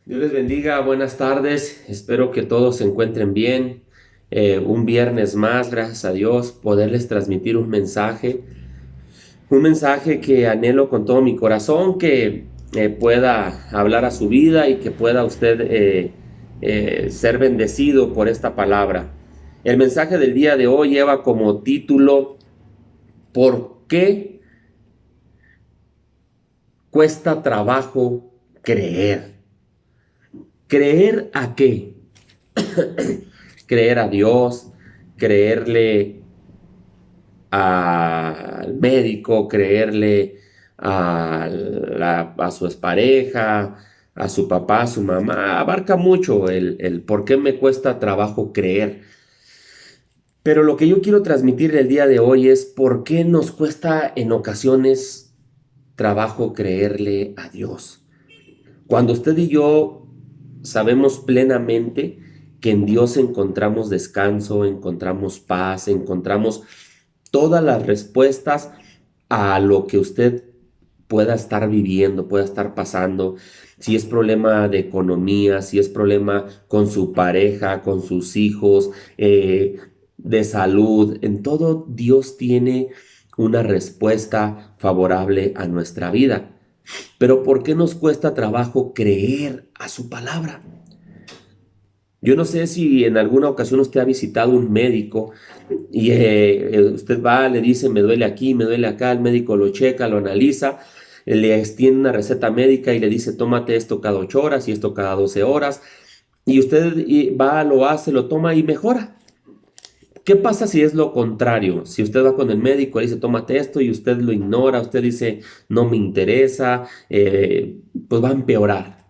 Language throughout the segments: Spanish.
Dios les bendiga, buenas tardes, espero que todos se encuentren bien. Un viernes más, gracias a Dios, poderles transmitir un mensaje que anhelo con todo mi corazón, que pueda hablar a su vida y que pueda usted ser bendecido por esta palabra. El mensaje del día de hoy lleva como título: ¿Por qué cuesta trabajo creer? ¿Creer a qué? Creer a Dios, creerle al médico, creerle a su expareja, a su papá, a su mamá. Abarca mucho el por qué me cuesta trabajo creer. Pero lo que yo quiero transmitir el día de hoy es por qué nos cuesta en ocasiones trabajo creerle a Dios. Cuando usted y yo sabemos plenamente que en Dios encontramos descanso, encontramos paz, encontramos todas las respuestas a lo que usted pueda estar viviendo, pueda estar pasando, si es problema de economía, si es problema con su pareja, con sus hijos, de salud, en todo Dios tiene una respuesta favorable a nuestra vida. Pero ¿por qué nos cuesta trabajo creer a su palabra? Yo no sé si en alguna ocasión usted ha visitado un médico y usted va, le dice, me duele aquí, me duele acá, el médico lo checa, lo analiza, le extiende una receta médica y le dice, tómate esto cada 8 horas y esto cada 12 horas, y usted va, lo hace, lo toma y mejora. ¿Qué pasa si es lo contrario? Si usted va con el médico y dice, tómate esto y usted lo ignora, usted dice, no me interesa, pues va a empeorar.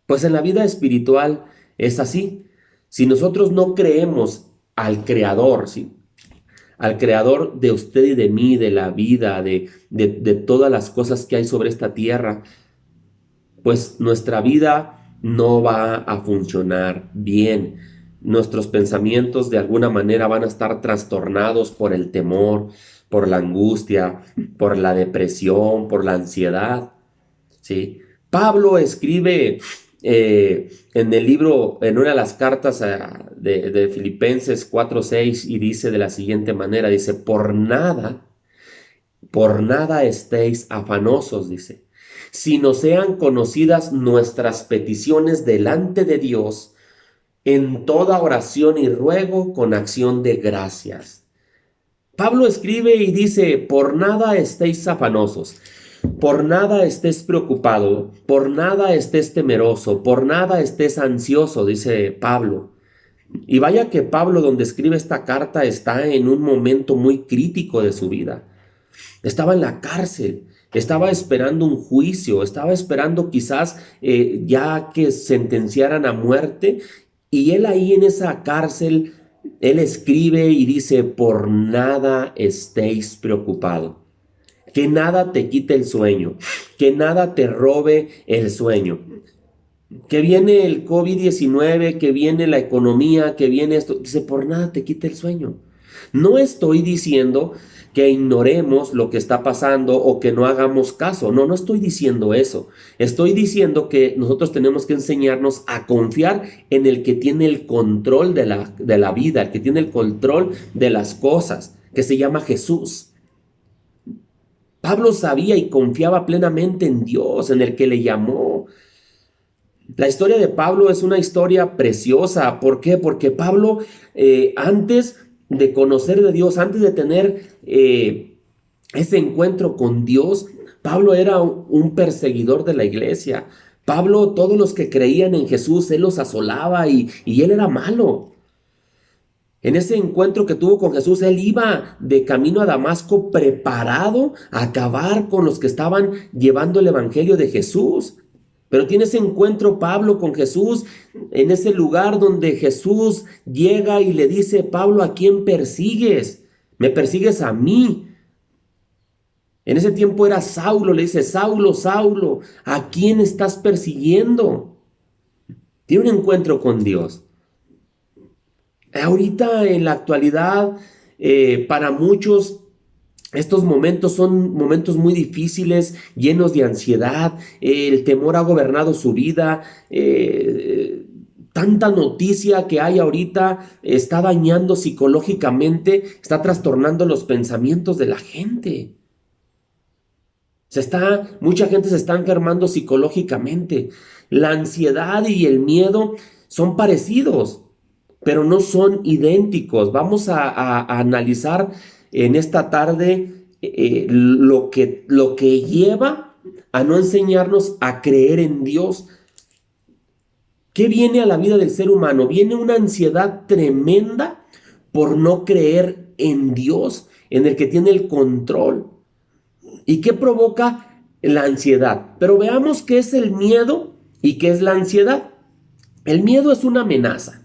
Pues en la vida espiritual es así. Si nosotros no creemos al Creador, ¿sí? Al Creador de usted y de mí, de la vida, de todas las cosas que hay sobre esta tierra, pues nuestra vida no va a funcionar bien. Nuestros pensamientos de alguna manera van a estar trastornados por el temor, por la angustia, por la depresión, por la ansiedad. ¿Sí? Pablo escribe en el libro, en una de las cartas de Filipenses 4:6 y dice de la siguiente manera, dice, por nada estéis afanosos, dice, sino sean conocidas nuestras peticiones delante de Dios en toda oración y ruego con acción de gracias. Pablo escribe y dice, por nada estéis afanosos. Por nada estés preocupado, por nada estés temeroso, por nada estés ansioso, dice Pablo. Y vaya que Pablo, donde escribe esta carta, está en un momento muy crítico de su vida. Estaba en la cárcel, estaba esperando un juicio, estaba esperando quizás ya que sentenciaran a muerte. Y él ahí en esa cárcel, él escribe y dice, por nada estéis preocupados. Que nada te quite el sueño, que nada te robe el sueño. Que viene el COVID-19, que viene la economía, que viene esto. Dice, por nada te quite el sueño. No estoy diciendo que ignoremos lo que está pasando o que no hagamos caso. No, no estoy diciendo eso. Estoy diciendo que nosotros tenemos que enseñarnos a confiar en el que tiene el control de la vida, el que tiene el control de las cosas, que se llama Jesús. Pablo sabía y confiaba plenamente en Dios, en el que le llamó. La historia de Pablo es una historia preciosa. ¿Por qué? Porque Pablo, antes de conocer de Dios, antes de tener ese encuentro con Dios, Pablo era un perseguidor de la iglesia. Pablo, todos los que creían en Jesús, él los asolaba y él era malo. En ese encuentro que tuvo con Jesús, él iba de camino a Damasco preparado a acabar con los que estaban llevando el evangelio de Jesús. Pero tiene ese encuentro Pablo con Jesús en ese lugar donde Jesús llega y le dice, Pablo, ¿a quién persigues? Me persigues a mí. En ese tiempo era Saulo, le dice, Saulo, Saulo, ¿a quién estás persiguiendo? Tiene un encuentro con Dios. Ahorita en la actualidad, para muchos Estos momentos son momentos muy difíciles, llenos de ansiedad. El temor ha gobernado su vida. Tanta noticia que hay ahorita está dañando psicológicamente, está trastornando los pensamientos de la gente. Mucha gente se está enfermando psicológicamente. La ansiedad y el miedo son parecidos, pero no son idénticos. Vamos a analizar en esta tarde lo que lleva a no enseñarnos a creer en Dios. ¿Qué viene a la vida del ser humano? Viene una ansiedad tremenda por no creer en Dios, en el que tiene el control. ¿Y qué provoca la ansiedad? Pero veamos qué es el miedo y qué es la ansiedad. El miedo es una amenaza.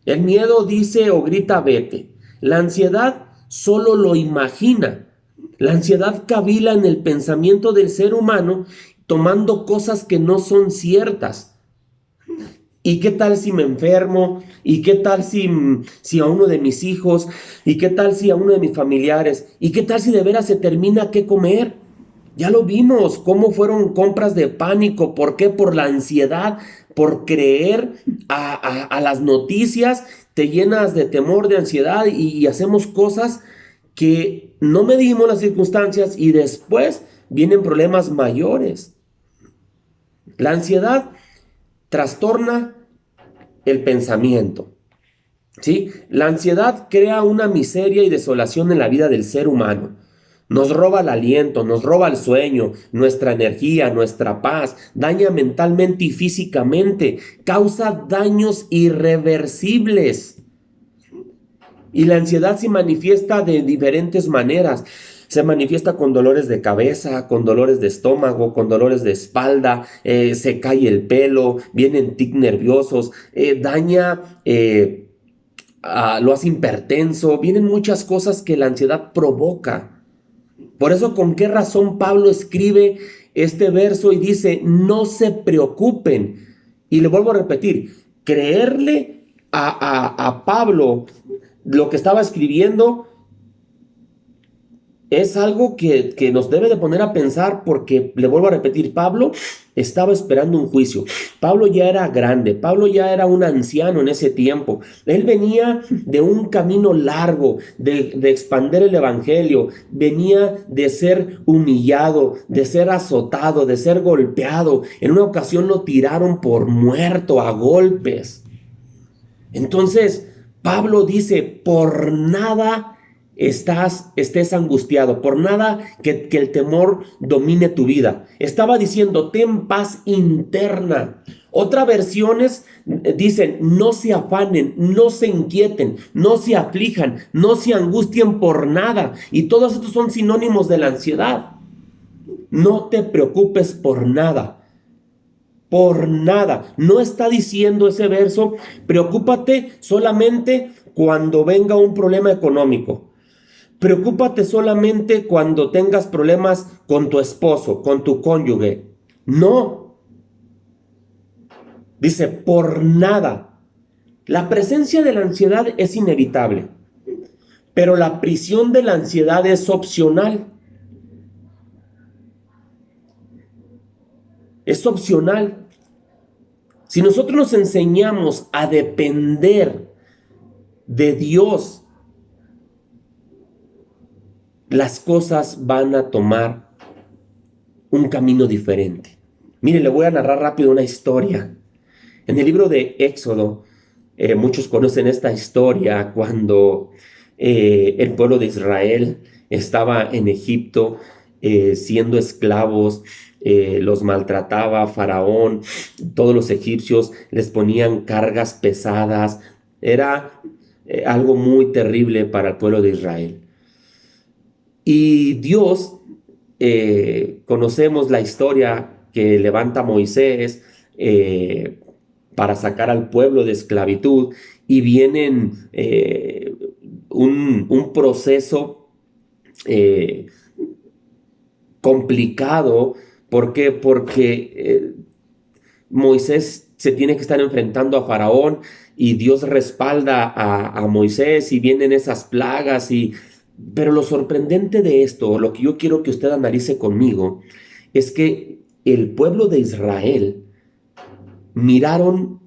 El miedo dice o grita vete. La ansiedad solo lo imagina. La ansiedad cavila en el pensamiento del ser humano tomando cosas que no son ciertas. ¿Y qué tal si me enfermo? ¿Y qué tal si a uno de mis hijos? ¿Y qué tal si a uno de mis familiares? ¿Y qué tal si de veras se termina qué comer? Ya lo vimos, cómo fueron compras de pánico. ¿Por qué? Por la ansiedad, por creer a las noticias, te llenas de temor, de ansiedad y hacemos cosas que no medimos las circunstancias y después vienen problemas mayores. La ansiedad trastorna el pensamiento, ¿sí? La ansiedad crea una miseria y desolación en la vida del ser humano. Nos roba el aliento, nos roba el sueño, nuestra energía, nuestra paz, daña mentalmente y físicamente, causa daños irreversibles. Y la ansiedad se manifiesta de diferentes maneras. Se manifiesta con dolores de cabeza, con dolores de estómago, con dolores de espalda, se cae el pelo, vienen tics nerviosos, lo hace hipertenso, vienen muchas cosas que la ansiedad provoca. Por eso, ¿con qué razón Pablo escribe este verso y dice, no se preocupen? Y le vuelvo a repetir, creerle a Pablo lo que estaba escribiendo es algo que nos debe de poner a pensar porque, le vuelvo a repetir, Pablo estaba esperando un juicio. Pablo ya era grande, Pablo ya era un anciano en ese tiempo. Él venía de un camino largo, de expandir el evangelio, venía de ser humillado, de ser azotado, de ser golpeado. En una ocasión lo tiraron por muerto a golpes. Entonces, Pablo dice, por nada estés angustiado, por nada que el temor domine tu vida. Estaba diciendo, ten paz interna. Otras versiones dicen, no se afanen, no se inquieten, no se aflijan, no se angustien por nada. Y todos estos son sinónimos de la ansiedad. No te preocupes por nada. Por nada. No está diciendo ese verso, preocúpate solamente cuando venga un problema económico. Preocúpate solamente cuando tengas problemas con tu esposo, con tu cónyuge. No. Dice, por nada. La presencia de la ansiedad es inevitable, pero la prisión de la ansiedad es opcional. Es opcional. Si nosotros nos enseñamos a depender de Dios, las cosas van a tomar un camino diferente. Mire, le voy a narrar rápido una historia. En el libro de Éxodo, muchos conocen esta historia cuando el pueblo de Israel estaba en Egipto siendo esclavos, los maltrataba Faraón, todos los egipcios les ponían cargas pesadas. Era algo muy terrible para el pueblo de Israel. Y Dios, conocemos la historia que levanta Moisés para sacar al pueblo de esclavitud y vienen un proceso complicado. ¿Por qué? Porque Moisés se tiene que estar enfrentando a Faraón y Dios respalda a Moisés y vienen esas plagas y Pero lo sorprendente de esto, lo que yo quiero que usted analice conmigo, es que el pueblo de Israel miraron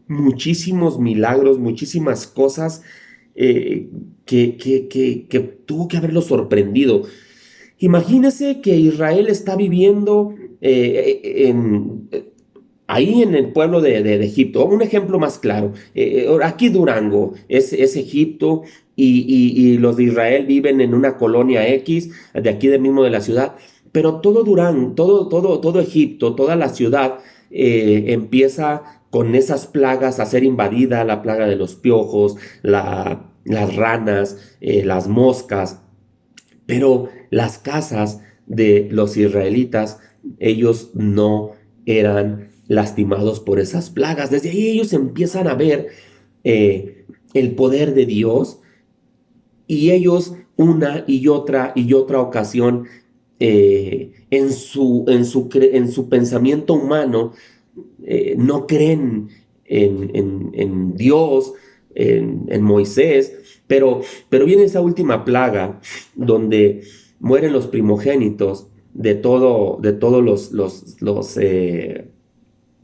muchísimos milagros, muchísimas cosas que tuvo que haberlo sorprendido. Imagínese que Israel está viviendo ahí en el pueblo de Egipto. Un ejemplo más claro, aquí Durango es Egipto y los de Israel viven en una colonia X, de aquí del mismo de la ciudad, pero todo Durango, todo Egipto, toda la ciudad empieza con esas plagas a ser invadida, la plaga de los piojos, las ranas, las moscas, pero las casas de los israelitas, ellos no eran lastimados por esas plagas. Desde ahí ellos empiezan a ver el poder de Dios y ellos una y otra ocasión en su pensamiento humano no creen en Dios, en Moisés, pero viene esa última plaga donde mueren los primogénitos de todos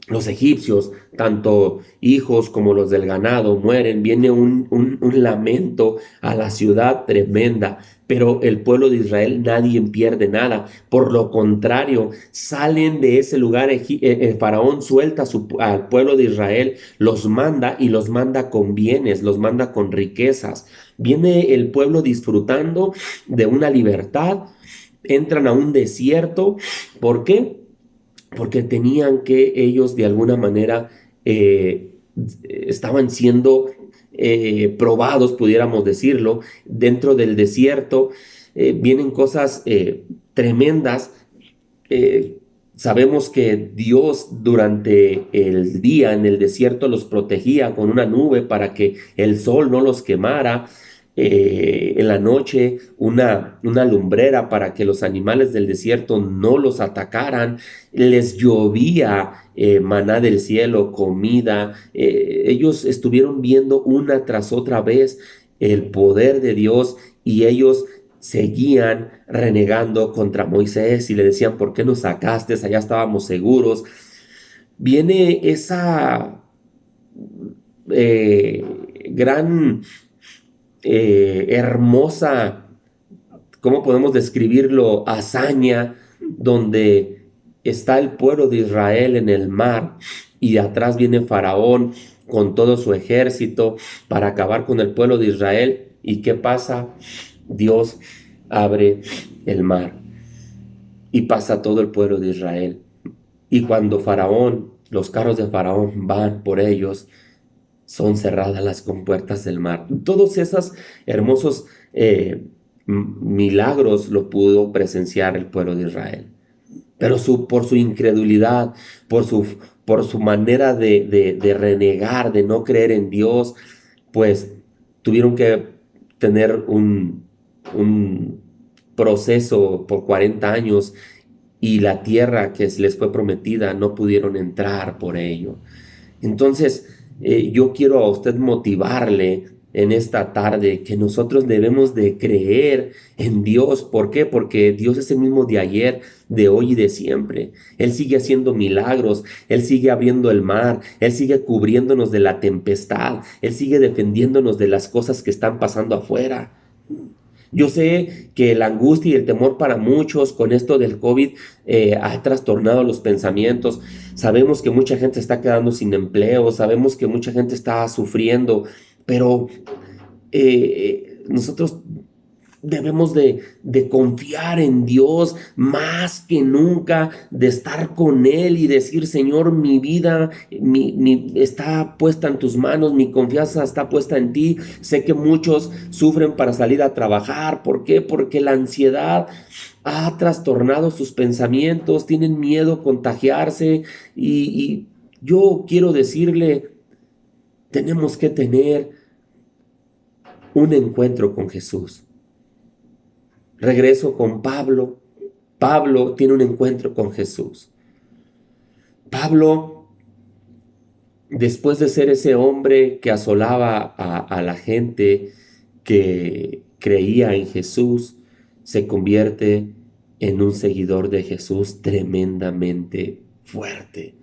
los egipcios, tanto hijos como los del ganado, mueren, viene un lamento a la ciudad tremenda, pero el pueblo de Israel nadie pierde nada, por lo contrario, salen de ese lugar, el faraón suelta al pueblo de Israel, los manda y los manda con bienes, los manda con riquezas, viene el pueblo disfrutando de una libertad, entran a un desierto, ¿por qué? Porque tenían que ellos de alguna manera estaban siendo probados, pudiéramos decirlo, dentro del desierto. Vienen cosas tremendas. Eh, Sabemos que Dios durante el día en el desierto los protegía con una nube para que el sol no los quemara. En la noche una lumbrera para que los animales del desierto no los atacaran, les llovía maná del cielo, comida, ellos estuvieron viendo una tras otra vez el poder de Dios y ellos seguían renegando contra Moisés y le decían, ¿por qué nos sacaste? Allá estábamos seguros. Viene esa eh, gran hermosa, ¿cómo podemos describirlo? Hazaña, donde está el pueblo de Israel en el mar y de atrás viene Faraón con todo su ejército para acabar con el pueblo de Israel. ¿Y qué pasa? Dios abre el mar y pasa todo el pueblo de Israel. Y cuando Faraón, los carros de Faraón van por ellos, son cerradas las compuertas del mar. Todos esos hermosos milagros lo pudo presenciar el pueblo de Israel. Pero por su incredulidad, por por su manera de renegar, de no creer en Dios, pues tuvieron que tener un proceso por 40 años y la tierra que les fue prometida no pudieron entrar por ello. Entonces, yo quiero a usted motivarle en esta tarde que nosotros debemos de creer en Dios. ¿Por qué? Porque Dios es el mismo de ayer, de hoy y de siempre. Él sigue haciendo milagros, Él sigue abriendo el mar, Él sigue cubriéndonos de la tempestad, Él sigue defendiéndonos de las cosas que están pasando afuera. Yo sé que la angustia y el temor para muchos con esto del COVID ha trastornado los pensamientos. Sabemos que mucha gente está quedando sin empleo, sabemos que mucha gente está sufriendo, pero nosotros debemos de confiar en Dios más que nunca, de estar con Él y decir, Señor, mi vida está puesta en tus manos, mi confianza está puesta en ti. Sé que muchos sufren para salir a trabajar. ¿Por qué? Porque la ansiedad ha trastornado sus pensamientos, tienen miedo a contagiarse y yo quiero decirle, tenemos que tener un encuentro con Jesús. Regreso con Pablo. Pablo tiene un encuentro con Jesús. Pablo, después de ser ese hombre que asolaba a la gente, que creía en Jesús, se convierte en un seguidor de Jesús tremendamente fuerte.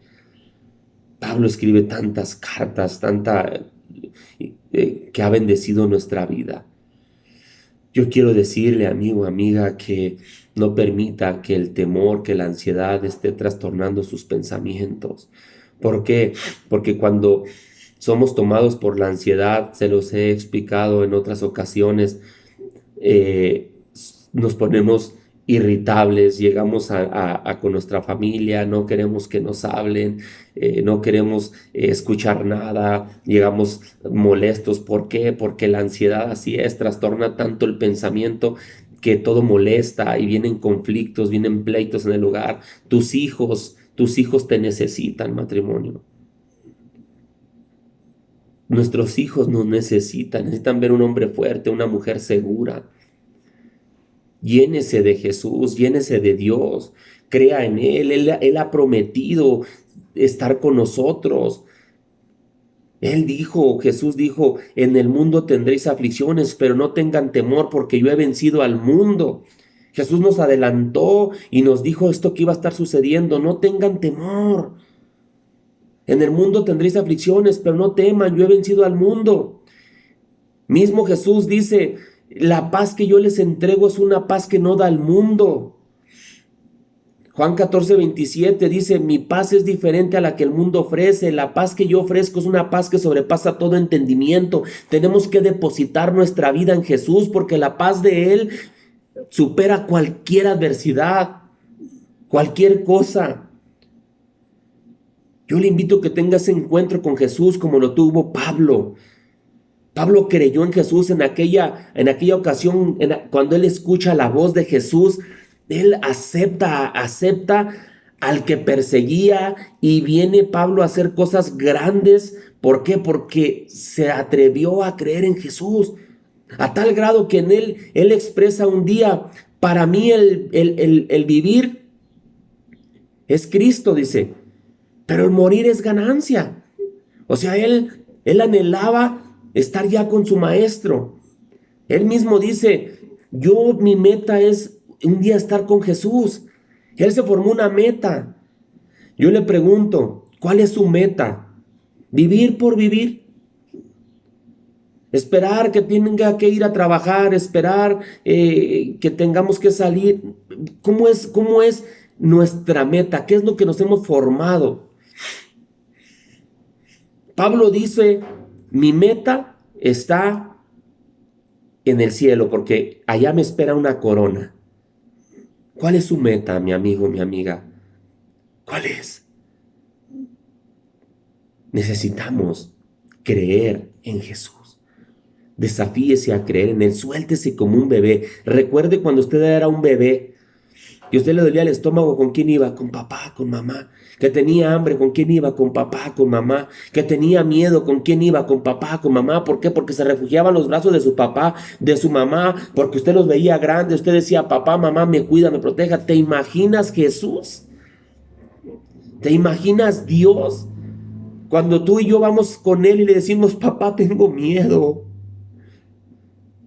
Pablo escribe tantas cartas, que ha bendecido nuestra vida. Yo quiero decirle, amigo, amiga, que no permita que el temor, que la ansiedad esté trastornando sus pensamientos. ¿Por qué? Porque cuando somos tomados por la ansiedad, se los he explicado en otras ocasiones, eh, nos ponemos irritables, llegamos con nuestra familia, no queremos que nos hablen, no queremos escuchar nada, llegamos molestos. ¿Por qué? Porque la ansiedad así es, trastorna tanto el pensamiento que todo molesta y vienen conflictos, vienen pleitos en el hogar. Tus hijos te necesitan, matrimonio. Nuestros hijos nos necesitan ver un hombre fuerte, una mujer segura. Llénese de Jesús, llénese de Dios, crea en Él. Él ha prometido estar con nosotros. Jesús dijo, en el mundo tendréis aflicciones, pero no tengan temor porque yo he vencido al mundo. Jesús nos adelantó y nos dijo esto que iba a estar sucediendo, no tengan temor. En el mundo tendréis aflicciones, pero no teman, yo he vencido al mundo. Mismo Jesús dice, la paz que yo les entrego es una paz que no da el mundo. Juan 14:27 dice, mi paz es diferente a la que el mundo ofrece. La paz que yo ofrezco es una paz que sobrepasa todo entendimiento. Tenemos que depositar nuestra vida en Jesús porque la paz de Él supera cualquier adversidad, cualquier cosa. Yo le invito a que tenga ese encuentro con Jesús como lo tuvo Pablo. Pablo creyó en Jesús en aquella ocasión, cuando él escucha la voz de Jesús, él acepta al que perseguía y viene Pablo a hacer cosas grandes. ¿Por qué? Porque se atrevió a creer en Jesús, a tal grado que en él expresa un día, para mí el vivir es Cristo, dice, pero el morir es ganancia. O sea, él anhelaba estar ya con su maestro. Él mismo dice, mi meta es un día estar con Jesús. Él se formó una meta. Yo le pregunto, ¿cuál es su meta? ¿Vivir por vivir? Esperar que tenga que ir a trabajar, esperar que tengamos que salir. ¿Cómo es nuestra meta? ¿Qué es lo que nos hemos formado? Pablo dice, mi meta está en el cielo porque allá me espera una corona. ¿Cuál es su meta, mi amigo, mi amiga? ¿Cuál es? Necesitamos creer en Jesús. Desafíese a creer en Él, suéltese como un bebé. Recuerde cuando usted era un bebé y a usted le dolía el estómago, ¿con quién iba? Con papá, con mamá. Que tenía hambre, ¿con quién iba? Con papá, con mamá. Que tenía miedo, ¿con quién iba? Con papá, con mamá. ¿Por qué? Porque se refugiaba en los brazos de su papá, de su mamá, porque usted los veía grandes. Usted decía, papá, mamá, me cuida, me proteja. ¿Te imaginas Jesús? ¿Te imaginas Dios? Cuando tú y yo vamos con Él y le decimos, papá, tengo miedo.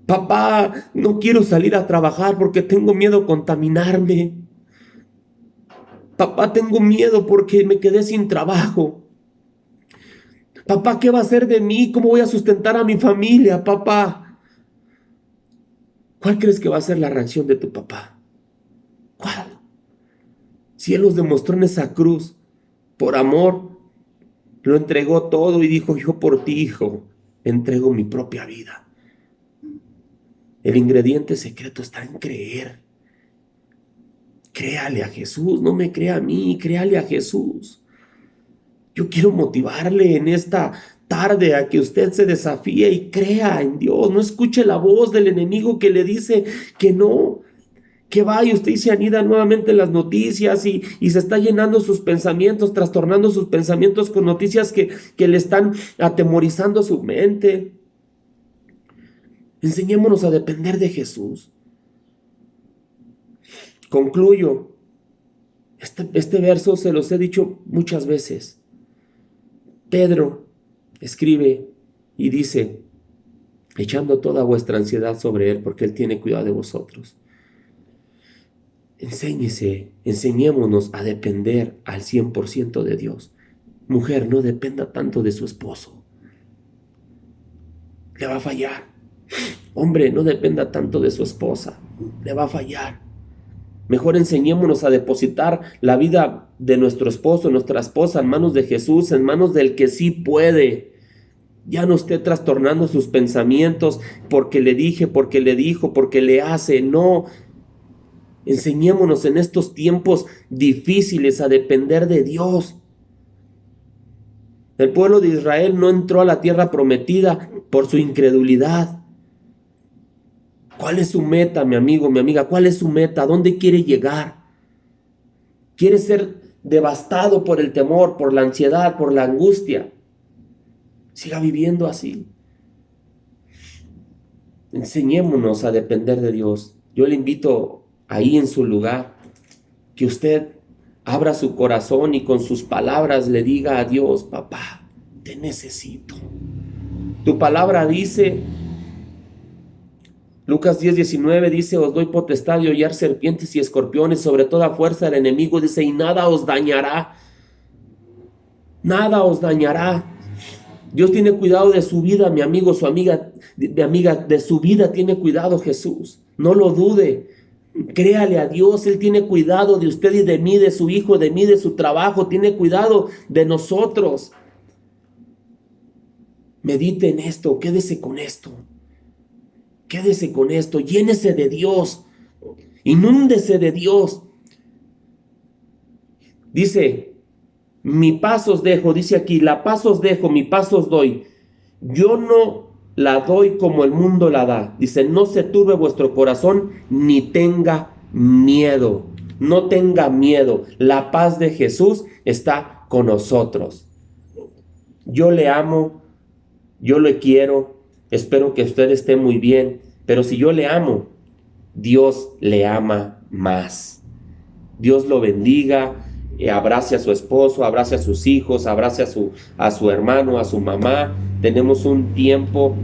Papá, no quiero salir a trabajar porque tengo miedo a contaminarme. Papá, tengo miedo porque me quedé sin trabajo. Papá, ¿qué va a hacer de mí? ¿Cómo voy a sustentar a mi familia, papá? ¿Cuál crees que va a ser la reacción de tu papá? ¿Cuál? Si Él los demostró en esa cruz, por amor, lo entregó todo y dijo, yo por ti, hijo, entrego mi propia vida. El ingrediente secreto está en creer. Créale a Jesús, no me crea a mí, créale a Jesús. Yo quiero motivarle en esta tarde a que usted se desafíe y crea en Dios. No escuche la voz del enemigo que le dice que no, que va y usted se anida nuevamente en las noticias y se está llenando sus pensamientos, trastornando sus pensamientos con noticias que le están atemorizando su mente. Enseñémonos a depender de Jesús. Concluyo. Este verso se los he dicho muchas veces. Pedro escribe y dice, echando toda vuestra ansiedad sobre Él, porque Él tiene cuidado de vosotros. Enséñémonos a depender al 100% de Dios. Mujer, no dependa tanto de su esposo. Le va a fallar. Hombre, no dependa tanto de su esposa. Le va a fallar. Mejor enseñémonos a depositar la vida de nuestro esposo, nuestra esposa, en manos de Jesús, en manos del que sí puede. Ya no esté trastornando sus pensamientos porque le dije, porque le dijo, porque le hace. No. Enseñémonos en estos tiempos difíciles a depender de Dios. El pueblo de Israel no entró a la tierra prometida por su incredulidad. ¿Cuál es su meta, mi amigo, mi amiga? ¿Cuál es su meta? ¿A dónde quiere llegar? ¿Quiere ser devastado por el temor, por la ansiedad, por la angustia? Siga viviendo así. Enseñémonos a depender de Dios. Yo le invito ahí en su lugar que usted abra su corazón y con sus palabras le diga a Dios: papá, te necesito. Tu palabra dice, Lucas 10:19 dice: os doy potestad de hollar serpientes y escorpiones sobre toda fuerza del enemigo, dice, y nada os dañará. Nada os dañará. Dios tiene cuidado de su vida, mi amigo, su amiga, mi amiga, de su vida tiene cuidado Jesús. No lo dude. Créale a Dios, Él tiene cuidado de usted y de mí, de su hijo, de mí, de su trabajo, tiene cuidado de nosotros. Medite en esto, quédese con esto. Quédese con esto, llénese de Dios, inúndese de Dios. Dice, mi paz os dejo, dice aquí, la paz os dejo, mi paz os doy. Yo no la doy como el mundo la da. Dice, no se turbe vuestro corazón ni tenga miedo. No tenga miedo. La paz de Jesús está con nosotros. Yo le amo, yo le quiero, espero que usted esté muy bien, pero si yo le amo, Dios le ama más. Dios lo bendiga, abrace a su esposo, abrace a sus hijos, abrace a su hermano, a su mamá. Tenemos un tiempo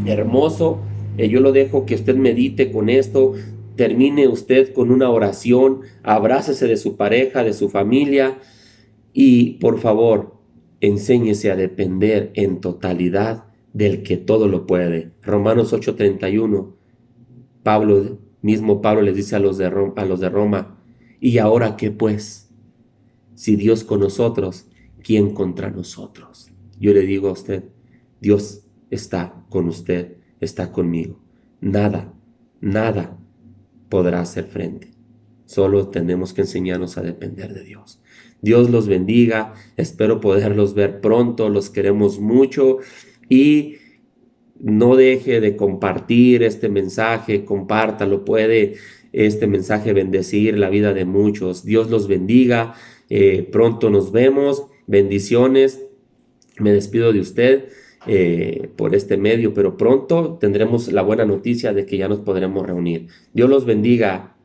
hermoso. Yo lo dejo que usted medite con esto. Termine usted con una oración, abrácese de su pareja, de su familia y por favor, enséñese a depender en totalidad del que todo lo puede. Romanos 8:31, mismo Pablo les dice a los de Roma, ¿y ahora qué pues? Si Dios con nosotros, ¿quién contra nosotros? Yo le digo a usted, Dios está con usted, está conmigo. Nada, nada podrá hacer frente. Solo tenemos que enseñarnos a depender de Dios. Dios los bendiga, espero poderlos ver pronto, los queremos mucho y no deje de compartir este mensaje, compártalo, puede este mensaje bendecir la vida de muchos. Dios los bendiga, pronto nos vemos, bendiciones, me despido de usted por este medio, pero pronto tendremos la buena noticia de que ya nos podremos reunir. Dios los bendiga.